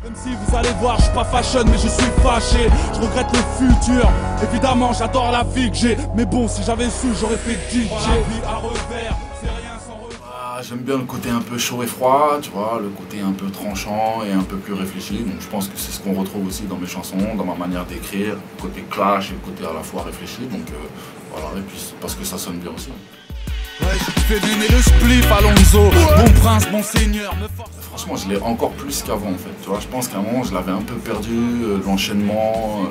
Même si vous allez voir, je suis pas fashion mais je suis fâché. Je regrette le futur, évidemment j'adore la vie que j'ai. Mais bon, si j'avais su, j'aurais fait DJ. À revers, c'est rien sans revers. J'aime bien le côté un peu chaud et froid, tu vois, le côté un peu tranchant et un peu plus réfléchi. Donc je pense que c'est ce qu'on retrouve aussi dans mes chansons, dans ma manière d'écrire, le côté clash et le côté à la fois réfléchi. Donc voilà, et puis parce que ça sonne bien aussi. Ouais, je fais donner le spliff Alonso, bon prince, bon seigneur, me force. Franchement, je l'ai encore plus qu'avant en fait. Tu vois, je pense qu'à un moment, je l'avais un peu perdu, l'enchaînement,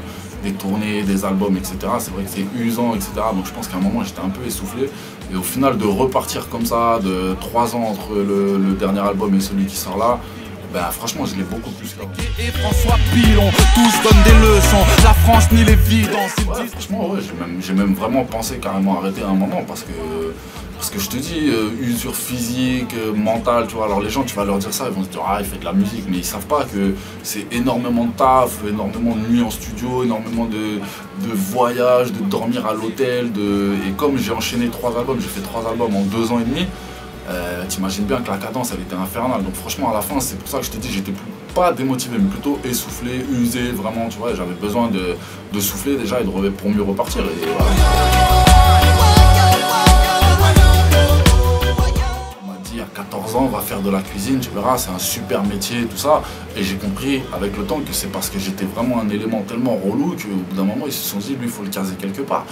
des tournées, des albums, etc. C'est vrai que c'est usant, etc. Donc je pense qu'à un moment, j'étais un peu essoufflé. Et au final, de repartir comme ça, de 3 ans entre le dernier album et celui qui sort là, bah franchement, je l'ai beaucoup plus qu'avant. Et François Pilon, tous donnent des leçons, la France ni l'évidence. Ouais, franchement, ouais, j'ai même vraiment pensé carrément arrêter à un moment parce que je te dis, usure physique, mentale, tu vois, alors les gens, tu vas leur dire ça, ils vont se dire, ah, il fait de la musique, mais ils savent pas que c'est énormément de taf, énormément de nuits en studio, énormément de voyages, de dormir à l'hôtel, et comme j'ai enchaîné 3 albums, j'ai fait 3 albums en 2 ans et demi, t'imagines bien que la cadence, elle était infernale, donc franchement, à la fin, c'est pour ça que je te dis, j'étais pas démotivé, mais plutôt essoufflé, usé, vraiment, tu vois, j'avais besoin de souffler déjà et pour mieux repartir, et voilà. À 14 ans, on va faire de la cuisine, tu verras, c'est un super métier, tout ça. Et j'ai compris avec le temps que c'est parce que j'étais vraiment un élément tellement relou qu'au bout d'un moment, ils se sont dit, lui, il faut le caser quelque part.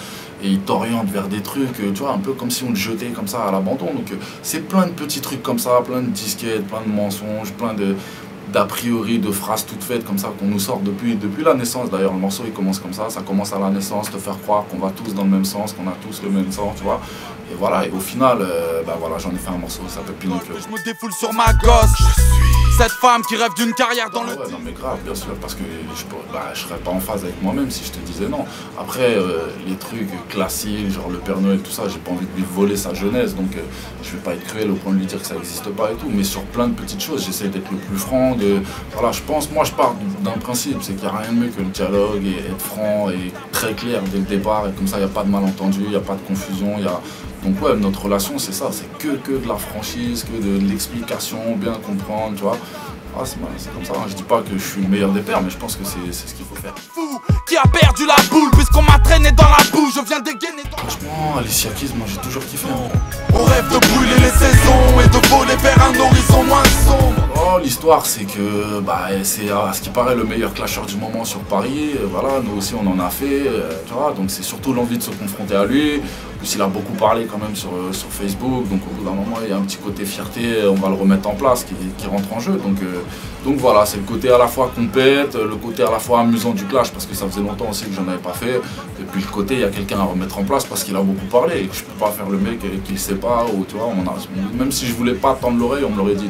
Et ils t'orientent vers des trucs, tu vois, un peu comme si on te jetait comme ça à l'abandon. Donc c'est plein de petits trucs comme ça, plein de disquettes, plein de mensonges, plein d'a priori, de phrases toutes faites comme ça qu'on nous sort depuis la naissance. D'ailleurs, le morceau il commence comme ça commence à la naissance, te faire croire qu'on va tous dans le même sens, qu'on a tous le même sens, tu vois. Et voilà, et au final, bah voilà, j'en ai fait un morceau, ça s'appelle Pinocchio. Je me défoule sur ma gosse, cette femme qui rêve d'une carrière dans le... Ouais, non mais grave, bien sûr, parce que je serais pas en phase avec moi-même si je te disais non. Après, les trucs classiques, genre le Père Noël, tout ça, j'ai pas envie de lui voler sa jeunesse, donc je vais pas être cruel au point de lui dire que ça n'existe pas et tout, mais sur plein de petites choses, j'essaie d'être le plus franc, voilà, moi je pars d'un principe, c'est qu'il n'y a rien de mieux que le dialogue et être franc et très clair dès le départ, et comme ça il n'y a pas de malentendu, il n'y a pas de confusion, Donc ouais, notre relation c'est ça, c'est que de la franchise, que de l'explication, bien comprendre, tu vois. Ah, c'est comme ça, hein. Je dis pas que je suis le meilleur des pères, mais je pense que c'est ce qu'il faut faire. Fou qui a perdu la boule, puisqu'on m'a traîné dans la boue, je viens dégainer dans... Franchement, Alicia Keys, moi j'ai toujours kiffé. Hein. On rêve de brûler les saisons et de voler vers un horizon moins sombre. Oh, l'histoire c'est que c'est à ce qui paraît le meilleur clasher du moment sur Paris, voilà, nous aussi on en a fait, tu vois, donc c'est surtout l'envie de se confronter à lui. Plus il a beaucoup parlé quand même sur Facebook, donc au bout d'un moment il y a un petit côté fierté, on va le remettre en place qui rentre en jeu, donc voilà, c'est le côté à la fois compète, le côté à la fois amusant du clash parce que ça faisait longtemps aussi que j'en avais pas fait, et puis le côté il y a quelqu'un à remettre en place parce qu'il a beaucoup parlé et que je peux pas faire le mec qui le sait pas, ou tu vois, même si je voulais pas tendre l'oreille on me l'aurait dit,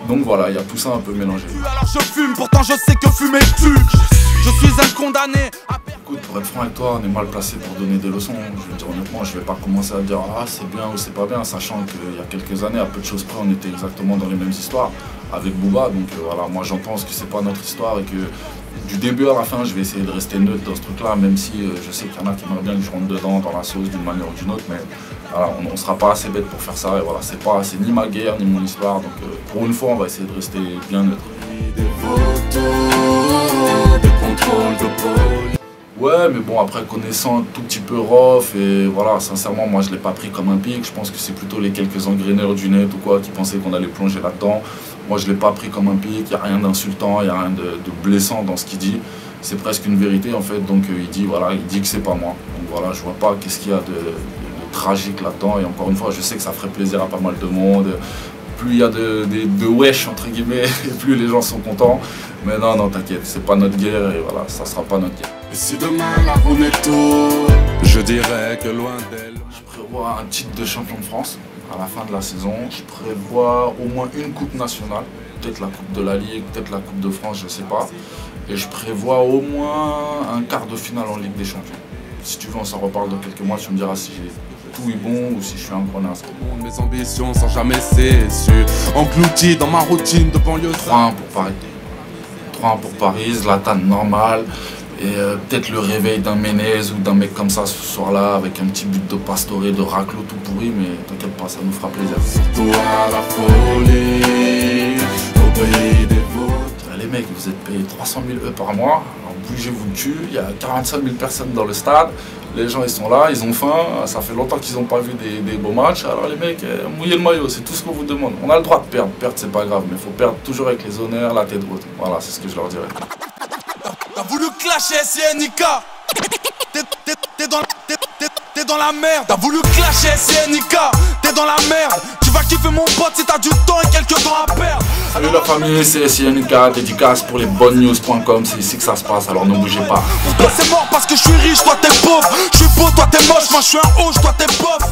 donc voilà, il y a tout ça un peu mélangé. Alors je fume, pourtant je sais que fumer tue. Je suis un condamné à... Écoute, pour être franc avec toi, on est mal placé pour donner des leçons. Je veux dire honnêtement, je vais pas commencer à dire ah c'est bien ou c'est pas bien, sachant qu'il y a quelques années, à peu de choses près, on était exactement dans les mêmes histoires avec Booba. Donc voilà, moi j'entends que c'est pas notre histoire et que du début à la fin, je vais essayer de rester neutre dans ce truc-là, même si je sais qu'il y en a qui aimeraient bien que je rentre dedans, dans la sauce d'une manière ou d'une autre, mais voilà, on sera pas assez bête pour faire ça. Et voilà, c'est ni ma guerre ni mon histoire. Donc pour une fois, on va essayer de rester bien neutre. Ouais, mais bon, après connaissant un tout petit peu Rof, et voilà, sincèrement, moi je l'ai pas pris comme un pic. Je pense que c'est plutôt les quelques engraineurs du net ou quoi qui pensaient qu'on allait plonger là-dedans. Moi je l'ai pas pris comme un pic, il n'y a rien d'insultant, il n'y a rien de blessant dans ce qu'il dit. C'est presque une vérité en fait, donc il dit que c'est pas moi. Donc voilà, je vois pas qu'est-ce qu'il y a de tragique là-dedans, et encore une fois, je sais que ça ferait plaisir à pas mal de monde. Plus il y a de wesh entre guillemets, et plus les gens sont contents. Mais non, t'inquiète, c'est pas notre guerre, et voilà, ça sera pas notre guerre. Et si demain la remetto, je dirais que loin d'elle. Je prévois un titre de champion de France à la fin de la saison. Je prévois au moins une coupe nationale, peut-être la coupe de la Ligue, peut-être la coupe de France, je sais pas. Et je prévois au moins un quart de finale en Ligue des Champions. Si tu veux, on s'en reparle dans quelques mois, tu me diras si j'ai tout est bon ou si je suis un gros naze. Mes ambitions sans jamais cesser, englouti dans ma routine de banlieue. 3-1 pour Paris. 3-1 pour Paris, Zlatan normal. Et peut-être le réveil d'un Menez ou d'un mec comme ça ce soir-là avec un petit but de Pastore, de raclo tout pourri, mais t'inquiète pas, ça nous fera plaisir. Toi la folie, au pays des vôtres. les mecs, vous êtes payés 300 000 € par mois, alors bougez-vous le cul, il y a 45 000 personnes dans le stade, les gens ils sont là, ils ont faim, ça fait longtemps qu'ils n'ont pas vu des beaux matchs, alors les mecs, mouillez le maillot, c'est tout ce qu'on vous demande. On a le droit de perdre c'est pas grave, mais il faut perdre toujours avec les honneurs, la tête haute. Voilà, c'est ce que je leur dirais. T'as voulu clasher SINK, t'es dans la merde. T'as voulu clasher SINK, t'es dans la merde. Tu vas kiffer mon pote si t'as du temps et quelques temps à perdre. Salut la famille, c'est SINK, dédicace pour les bonnenews.com, c'est ici que ça se passe, alors ne bougez pas. Toi c'est mort parce que je suis riche, toi t'es pauvre. Je suis beau, toi t'es moche, moi je suis un hoche, toi t'es pauvre.